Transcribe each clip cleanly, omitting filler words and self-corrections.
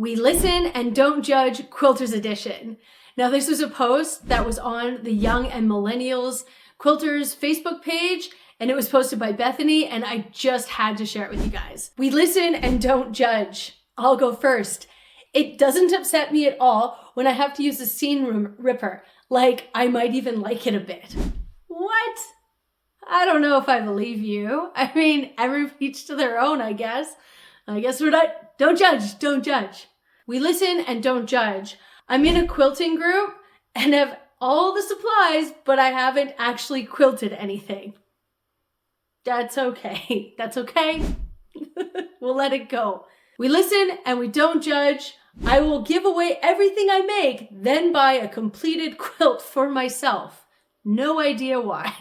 We listen and don't judge Quilters Edition. Now, this was a post that was on the Young and Millennials Quilters Facebook page, and it was posted by Bethany, and I just had to share it with you guys. We listen and don't judge. I'll go first. It doesn't upset me at all when I have to use a seam ripper. Like, I might even like it a bit. What? I don't know if I believe you. I mean, each to their own, I guess. Don't judge, don't judge. We listen and don't judge. I'm in a quilting group and have all the supplies, but I haven't actually quilted anything. That's okay. That's okay. We'll let it go. We listen and we don't judge. I will give away everything I make, then buy a completed quilt for myself. No idea why.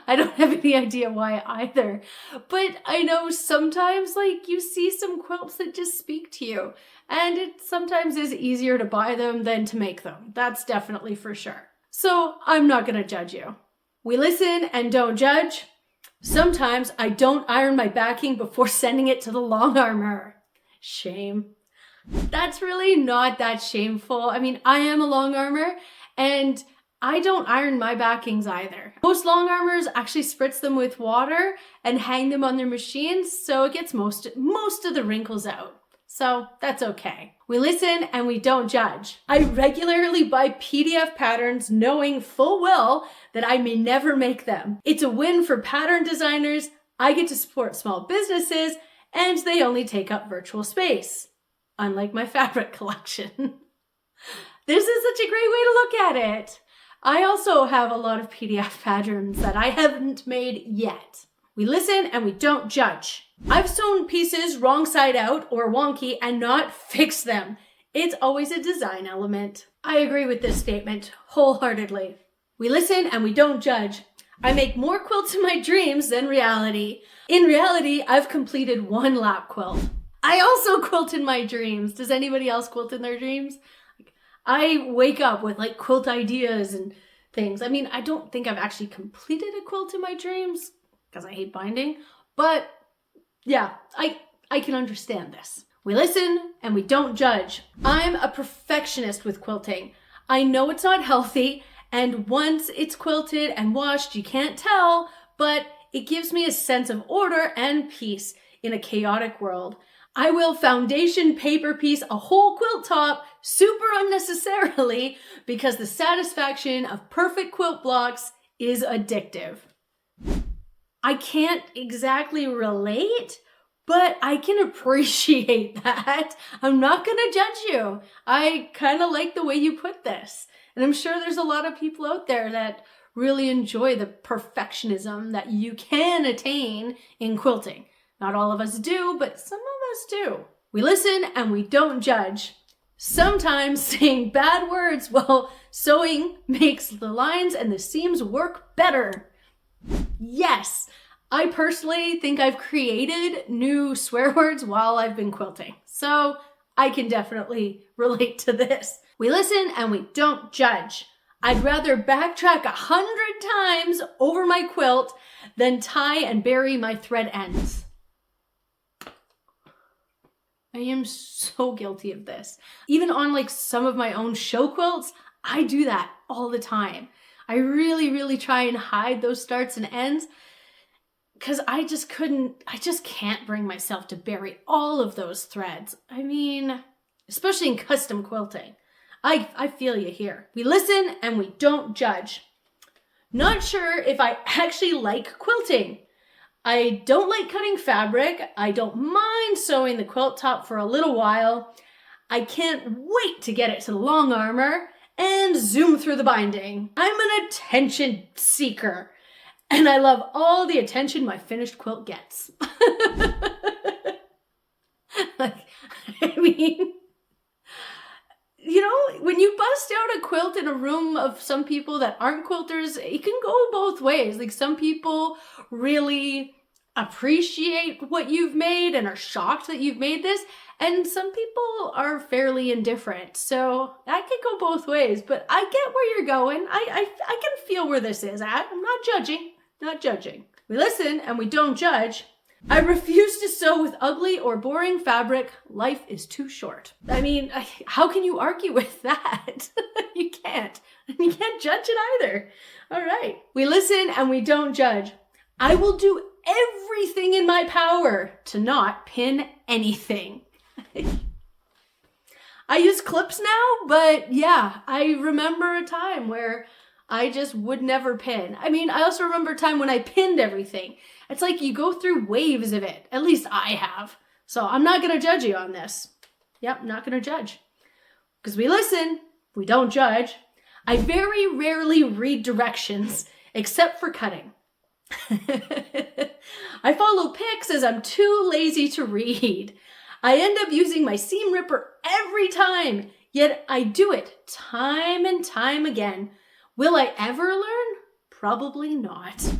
I don't have any idea why either. But I know sometimes you see some quilts that just speak to you. And it sometimes is easier to buy them than to make them. That's definitely for sure. So I'm not going to judge you. We listen and don't judge. Sometimes I don't iron my backing before sending it to the long armor. Shame. That's really not that shameful. I mean, I am a long armor and I don't iron my backings either. Most long armors actually spritz them with water and hang them on their machines, so it gets most of the wrinkles out. So that's okay. We listen and we don't judge. I regularly buy PDF patterns knowing full well that I may never make them. It's a win for pattern designers. I get to support small businesses and they only take up virtual space. Unlike my fabric collection. This is such a great way to look at it. I also have a lot of PDF patterns that I haven't made yet. We listen and we don't judge. I've sewn pieces wrong side out or wonky and not fixed them. It's always a design element. I agree with this statement wholeheartedly. We listen and we don't judge. I make more quilts in my dreams than reality. In reality, I've completed one lap quilt. I also quilt in my dreams. Does anybody else quilt in their dreams? I wake up with quilt ideas and things. I mean, I don't think I've actually completed a quilt in my dreams because I hate binding, but yeah, I can understand this. We listen and we don't judge. I'm a perfectionist with quilting. I know it's not healthy, and once it's quilted and washed, you can't tell, but it gives me a sense of order and peace in a chaotic world. I will foundation paper piece a whole quilt top super unnecessarily because the satisfaction of perfect quilt blocks is addictive. I can't exactly relate, but I can appreciate that. I'm not going to judge you. I kind of like the way you put this. And I'm sure there's a lot of people out there that really enjoy the perfectionism that you can attain in quilting. Not all of us do, but some of us do. We listen and we don't judge. Sometimes saying bad words while sewing makes the lines and the seams work better. Yes, I personally think I've created new swear words while I've been quilting. So I can definitely relate to this. We listen and we don't judge. I'd rather backtrack 100 times over my quilt than tie and bury my thread ends. I am so guilty of this. Even on some of my own show quilts, I do that all the time. I really try and hide those starts and ends because I just can't bring myself to bury all of those threads. I mean, especially in custom quilting. I feel you here. We listen and we don't judge. Not sure if I actually like quilting. I don't like cutting fabric. I don't mind sewing the quilt top for a little while. I can't wait to get it to the long armor and zoom through the binding. I'm an attention seeker, and I love all the attention my finished quilt gets. When you bust out a quilt in a room of some people that aren't quilters, it can go both ways. Some people really appreciate what you've made and are shocked that you've made this, and some people are fairly indifferent. So that could go both ways, but I get where you're going. I can feel where this is at. I'm not judging. We listen and we don't judge. I refuse to sew with ugly or boring fabric. Life is too short. I mean, how can you argue with that? You can't. You can't judge it either. All right. We listen and we don't judge. I will do everything in my power to not pin anything. I use clips now, but yeah, I remember a time where I just would never pin. I mean, I also remember a time when I pinned everything. It's like you go through waves of it. At least I have. So I'm not going to judge you on this. Yep, not going to judge. Because we listen, we don't judge. I very rarely read directions, except for cutting. I follow pics as I'm too lazy to read. I end up using my seam ripper every time, yet I do it time and time again. Will I ever learn? Probably not.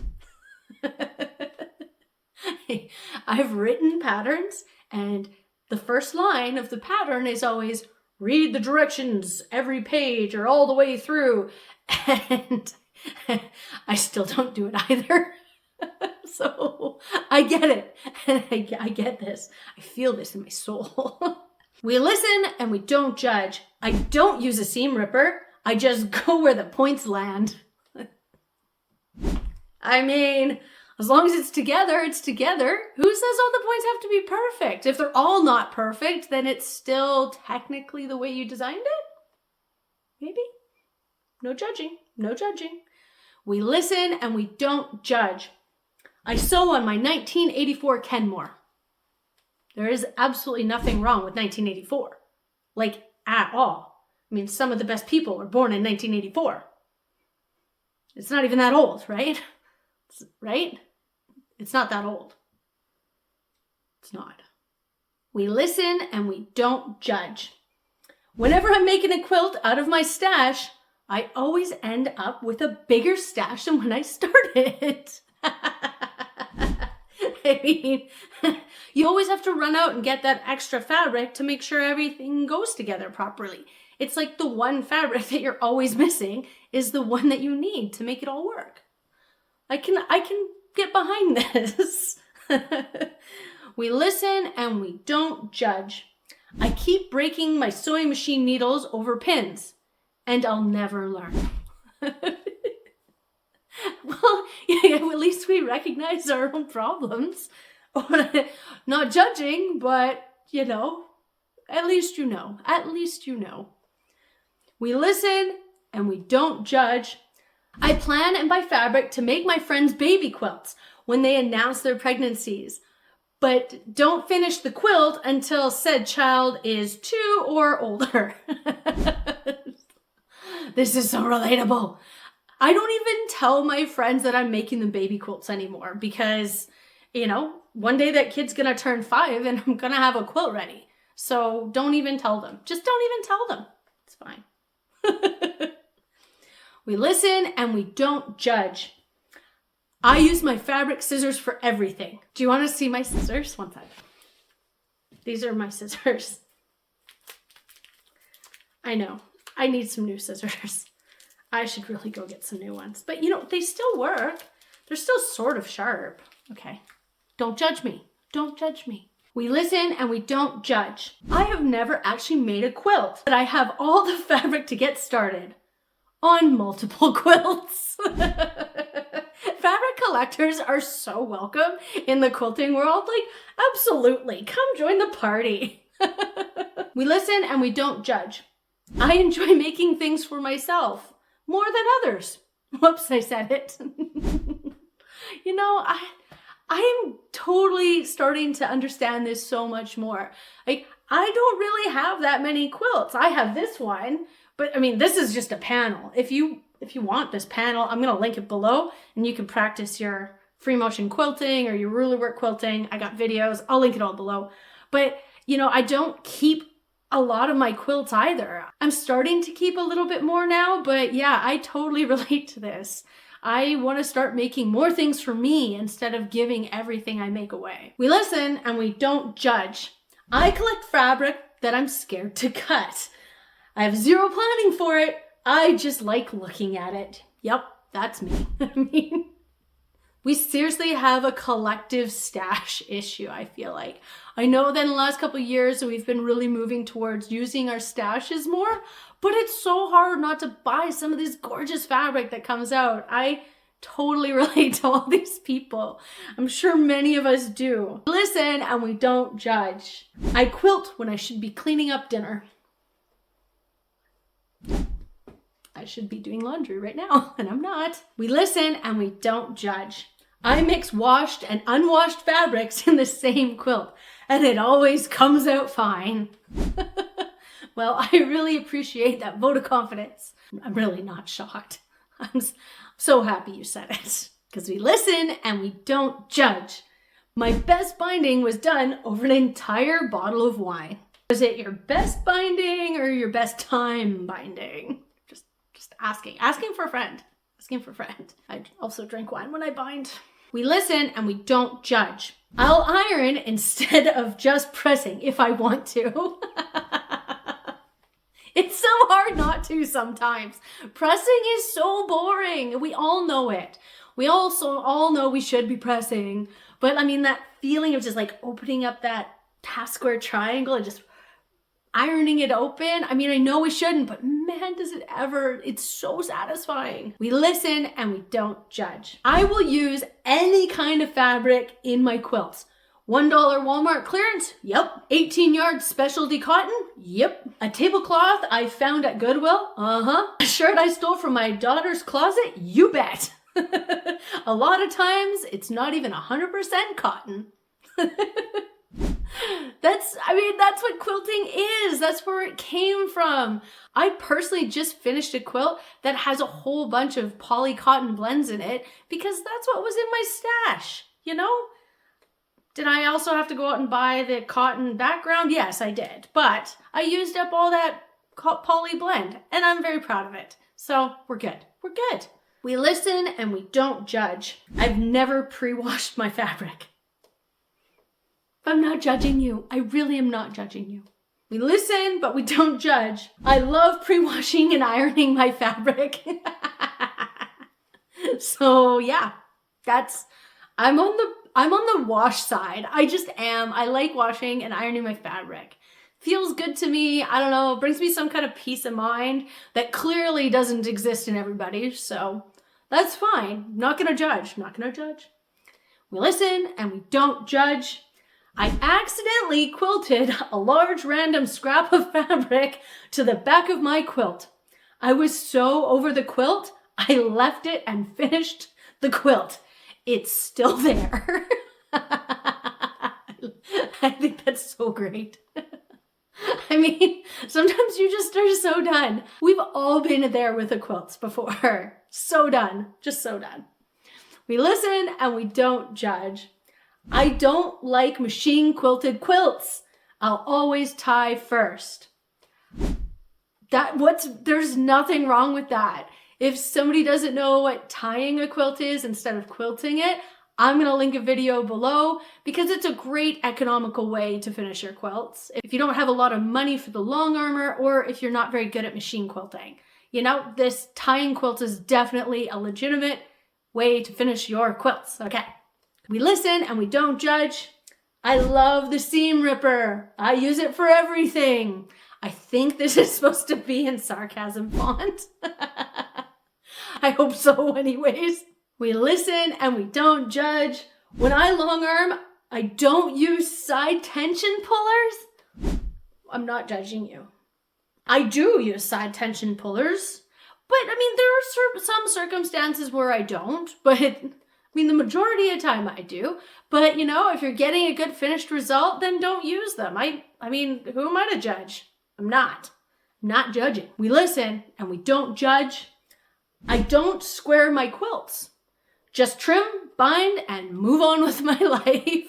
I've written patterns, and the first line of the pattern is always read the directions every page or all the way through, and I still don't do it either. So I get it. I get this. I feel this in my soul. We listen and we don't judge. I don't use a seam ripper. I just go where the points land. I mean, as long as it's together, it's together. Who says all the points have to be perfect? If they're all not perfect, then it's still technically the way you designed it? Maybe? No judging. No judging. We listen and we don't judge. I sew on my 1984 Kenmore. There is absolutely nothing wrong with 1984. Like, at all. I mean, some of the best people were born in 1984. It's not even that old, right? Right? It's not that old. It's not. We listen and we don't judge. Whenever I'm making a quilt out of my stash, I always end up with a bigger stash than when I started. I mean, you always have to run out and get that extra fabric to make sure everything goes together properly. It's like the one fabric that you're always missing is the one that you need to make it all work. I can get behind this. We listen and we don't judge. I keep breaking my sewing machine needles over pins, and I'll never learn. Well, yeah, at least we recognize our own problems. Not judging, but, at least you know. At least you know. We listen and we don't judge. I plan and buy fabric to make my friends' baby quilts when they announce their pregnancies, but don't finish the quilt until said child is 2 or older. This is so relatable. I don't even tell my friends that I'm making them baby quilts anymore because, one day that kid's gonna turn 5 and I'm gonna have a quilt ready. So don't even tell them. Just don't even tell them. It's fine. We listen and we don't judge. I use my fabric scissors for everything. Do you want to see my scissors? One sec. These are my scissors. I know. I need some new scissors. I should really go get some new ones. But they still work. They're still sort of sharp. Okay. Don't judge me. Don't judge me. We listen and we don't judge. I have never actually made a quilt, but I have all the fabric to get started on multiple quilts. Fabric collectors are so welcome in the quilting world. Like, absolutely. Come join the party. We listen and we don't judge. I enjoy making things for myself more than others. Whoops, I said it. I am totally starting to understand this so much more. Like, I don't really have that many quilts. I have this one, but this is just a panel. If you want this panel, I'm going to link it below and you can practice your free motion quilting or your ruler work quilting. I got videos. I'll link it all below. But, I don't keep a lot of my quilts either. I'm starting to keep a little bit more now, but yeah, I totally relate to this. I want to start making more things for me instead of giving everything I make away. We listen and we don't judge. I collect fabric that I'm scared to cut. I have zero planning for it. I just like looking at it. Yep, that's me. We seriously have a collective stash issue, I feel like. I know that in the last couple of years we've been really moving towards using our stashes more, but it's so hard not to buy some of this gorgeous fabric that comes out. I totally relate to all these people. I'm sure many of us do. Listen and we don't judge. I quilt when I should be cleaning up dinner. I should be doing laundry right now, and I'm not. We listen and we don't judge. I mix washed and unwashed fabrics in the same quilt, and it always comes out fine. Well, I really appreciate that vote of confidence. I'm really not shocked. I'm so happy you said it, because we listen and we don't judge. My best binding was done over an entire bottle of wine. Was it your best binding or your best time binding? Just asking for a friend. I also drink wine when I bind. We listen and we don't judge. I'll iron instead of just pressing if I want to. It's so hard not to sometimes. Pressing is so boring. We all know it. We also all know we should be pressing. But I mean, that feeling of just like opening up that task square triangle and just ironing it open. I mean, I know we shouldn't, but man, does it ever. It's so satisfying. We listen and we don't judge. I will use any kind of fabric in my quilts. $1 Walmart clearance? Yep. 18 yards specialty cotton? Yep. A tablecloth I found at Goodwill? Uh-huh. A shirt I stole from my daughter's closet? You bet. A lot of times it's not even 100% cotton. That's what quilting is. That's where it came from. I personally just finished a quilt that has a whole bunch of poly cotton blends in it because that's what was in my stash, you know? Did I also have to go out and buy the cotton background? Yes, I did. But I used up all that poly blend and I'm very proud of it. So we're good. We're good. We listen and we don't judge. I've never pre-washed my fabric. I'm not judging you. I really am not judging you. We listen, but we don't judge. I love pre-washing and ironing my fabric. So yeah, I'm on the wash side. I just am. I like washing and ironing my fabric. Feels good to me. I don't know. It brings me some kind of peace of mind that clearly doesn't exist in everybody. So that's fine. Not gonna judge. We listen and we don't judge. I accidentally quilted a large random scrap of fabric to the back of my quilt. I was so over the quilt, I left it and finished the quilt. It's still there. I think that's so great. I mean, sometimes you just are so done. We've all been there with the quilts before. So done, just so done. We listen and we don't judge. I don't like machine quilted quilts. I'll always tie first. There's nothing wrong with that. If somebody doesn't know what tying a quilt is instead of quilting it, I'm going to link a video below because it's a great economical way to finish your quilts. If you don't have a lot of money for the long armor or if you're not very good at machine quilting, you know, this tying quilt is definitely a legitimate way to finish your quilts. Okay. We listen and we don't judge. I love the seam ripper. I use it for everything. I think this is supposed to be in sarcasm font. I hope so anyways. We listen and we don't judge. When I long arm, I don't use side tension pullers. I'm not judging you. I do use side tension pullers, but I mean, there are some circumstances where I don't, but the majority of the time I do. But you know, if you're getting a good finished result, then don't use them. I mean, who am I to judge? I'm not judging. We listen and we don't judge. I don't square my quilts. Just trim, bind, and move on with my life.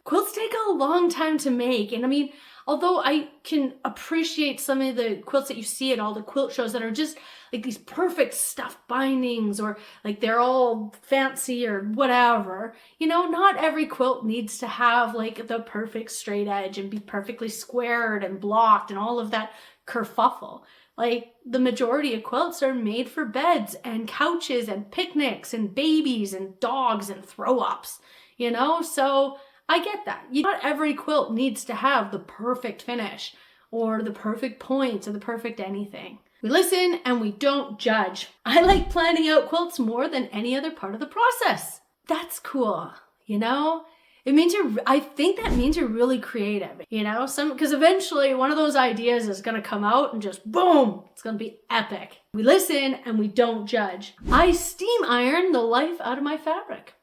Quilts take a long time to make. And I mean, although I can appreciate some of the quilts that you see at all the quilt shows that are just like these perfect stuffed bindings or like they're all fancy or whatever, you know, not every quilt needs to have like the perfect straight edge and be perfectly squared and blocked and all of that kerfuffle. Like, the majority of quilts are made for beds and couches and picnics and babies and dogs and throw-ups, you know? So I get that. Not every quilt needs to have the perfect finish or the perfect points or the perfect anything. We listen and we don't judge. I like planning out quilts more than any other part of the process. That's cool, you know? It means I think that means you're really creative, you know? Because eventually one of those ideas is gonna come out and just boom, it's gonna be epic. We listen and we don't judge. I steam iron the life out of my fabric.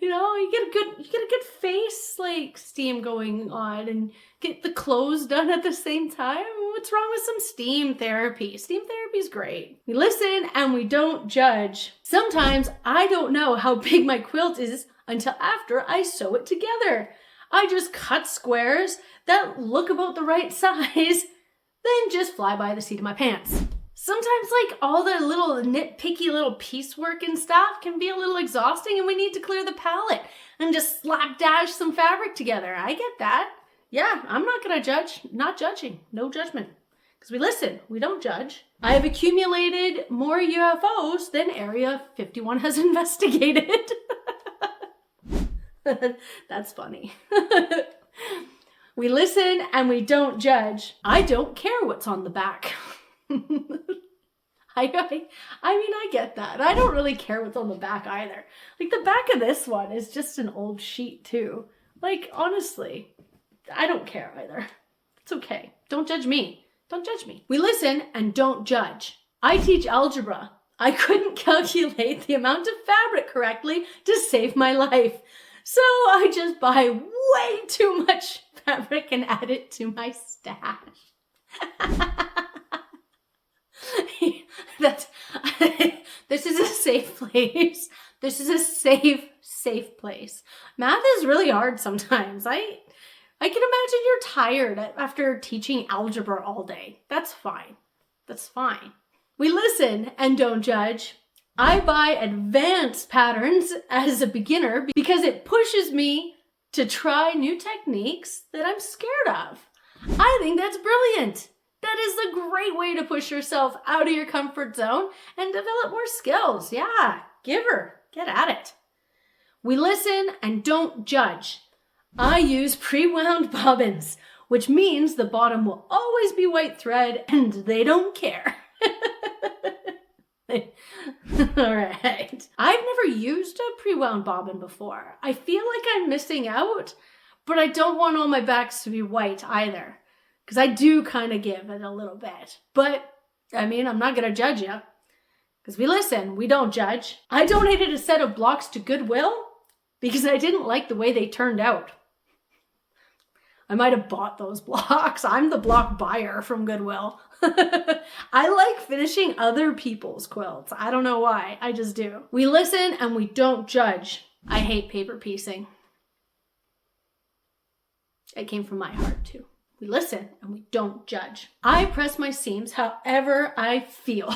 You know, you get a good face like steam going on and get the clothes done at the same time. What's wrong with some steam therapy? Steam therapy is great. We listen and we don't judge. Sometimes I don't know how big my quilt is until after I sew it together. I just cut squares that look about the right size, then just fly by the seat of my pants. Sometimes like all the little nitpicky little piecework and stuff can be a little exhausting and we need to clear the palette and just slapdash some fabric together. I get that. Yeah, I'm not gonna judge. Not judging. No judgment. Because we listen, we don't judge. I have accumulated more UFOs than Area 51 has investigated. That's funny. We listen and we don't judge. I don't care what's on the back. I mean, I get that. I don't really care what's on the back either. Like, the back of this one is just an old sheet too. Like, honestly, I don't care either. It's okay. Don't judge me. Don't judge me. We listen and don't judge. I teach algebra. I couldn't calculate the amount of fabric correctly to save my life. So I just buy way too much fabric and add it to my stash. This is a safe place. This is a safe place. Math is really hard sometimes. I can imagine you're tired after teaching algebra all day. That's fine. That's fine. We listen and don't judge. I buy advanced patterns as a beginner because it pushes me to try new techniques that I'm scared of. I think that's brilliant. That is a great way to push yourself out of your comfort zone and develop more skills. Yeah, give her. Get at it. We listen and don't judge. I use pre-wound bobbins, which means the bottom will always be white thread and they don't care. All right. I've never used a pre-wound bobbin before. I feel like I'm missing out, but I don't want all my backs to be white either. Because I do kind of give it a little bit. But, I mean, I'm not going to judge you. Because we listen, we don't judge. I donated a set of blocks to Goodwill because I didn't like the way they turned out. I might have bought those blocks. I'm the block buyer from Goodwill. I like finishing other people's quilts. I don't know why. I just do. We listen and we don't judge. I hate paper piecing. It came from my heart too. We listen and we don't judge. I press my seams however I feel.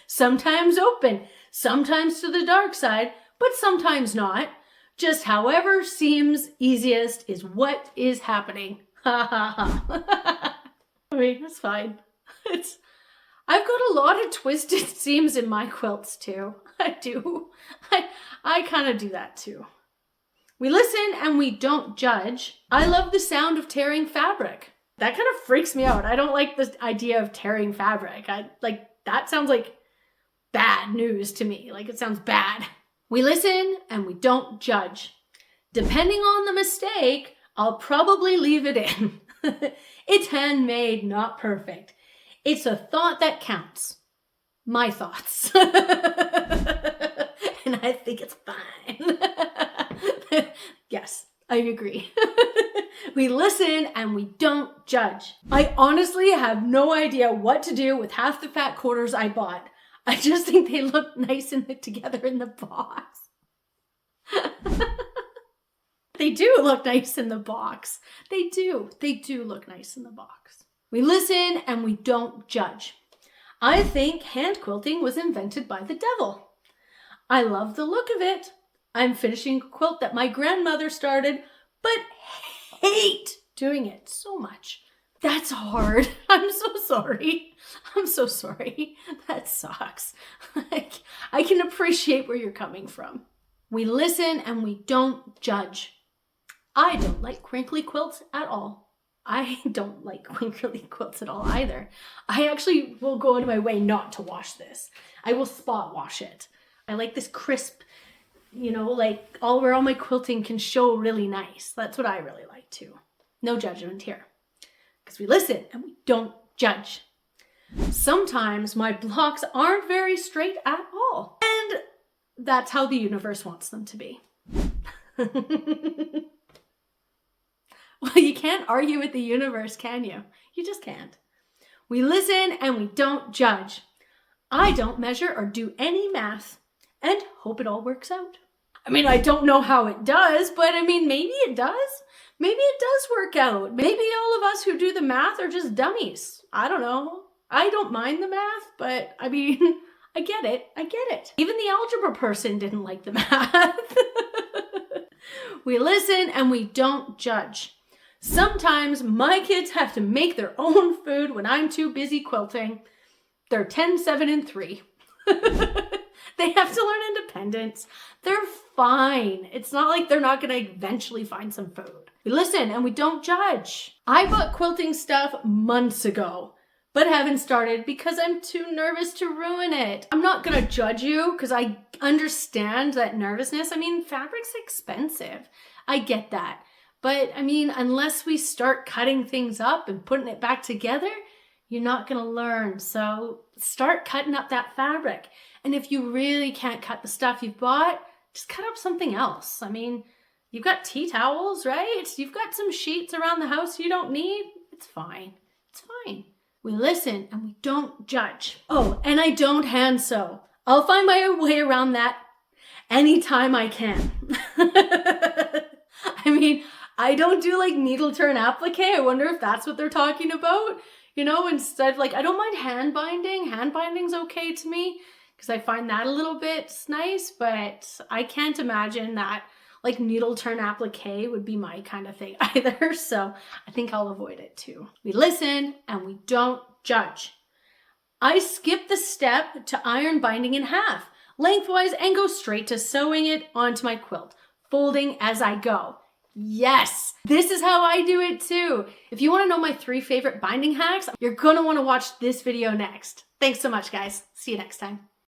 Sometimes open, sometimes to the dark side, but sometimes not. Just however seems easiest is what is happening. Ha ha ha. I mean, that's fine. I've got a lot of twisted seams in my quilts too. I do. I kind of do that too. We listen and we don't judge. I love the sound of tearing fabric. That kind of freaks me out. I don't like the idea of tearing fabric. That sounds like bad news to me. Like, it sounds bad. We listen and we don't judge. Depending on the mistake, I'll probably leave it in. It's handmade, not perfect. It's a thought that counts. My thoughts. And I think it's fine. Yes, I agree. We listen and we don't judge. I honestly have no idea what to do with half the fat quarters I bought. I just think they look nice together in the box. They do look nice in the box. They do look nice in the box. We listen and we don't judge. I think hand quilting was invented by the devil. I love the look of it. I'm finishing a quilt that my grandmother started, but hate doing it so much. That's hard. I'm so sorry. I'm so sorry. That sucks. I can appreciate where you're coming from. We listen and we don't judge. I don't like crinkly quilts at all. I don't like crinkly quilts at all either. I actually will go out of my way not to wash this. I will spot wash it. I like this crisp, like where all my quilting can show really nice. That's what I really like too. No judgment here. Because we listen and we don't judge. Sometimes my blocks aren't very straight at all. And that's how the universe wants them to be. Well, you can't argue with the universe, can you? You just can't. We listen and we don't judge. I don't measure or do any math and hope it all works out. I mean, I don't know how it does, but maybe it does. Maybe it does work out. Maybe all of us who do the math are just dummies. I don't know. I don't mind the math, but I get it. I get it. Even the algebra person didn't like the math. We listen and we don't judge. Sometimes my kids have to make their own food when I'm too busy quilting. They're 10, 7, and 3. They have to learn independence. They're fine. It's not like they're not going to eventually find some food. We listen and we don't judge. I bought quilting stuff months ago, but haven't started because I'm too nervous to ruin it. I'm not going to judge you because I understand that nervousness. Fabric's expensive. I get that. But unless we start cutting things up and putting it back together, you're not going to learn. So start cutting up that fabric. And if you really can't cut the stuff you've bought, just cut up something else. You've got tea towels, right? You've got some sheets around the house you don't need. It's fine. It's fine. We listen and we don't judge. Oh, and I don't hand sew. I'll find my way around that anytime I can. I don't do needle turn applique. I wonder if that's what they're talking about. Instead I don't mind hand binding. Hand binding's okay to me because I find that a little bit nice, but I can't imagine that needle turn applique would be my kind of thing either. So I think I'll avoid it too. We listen and we don't judge. I skip the step to iron binding in half, lengthwise, and go straight to sewing it onto my quilt, folding as I go. Yes, this is how I do it too. If you want to know my 3 favorite binding hacks, you're going to want to watch this video next. Thanks so much, guys. See you next time.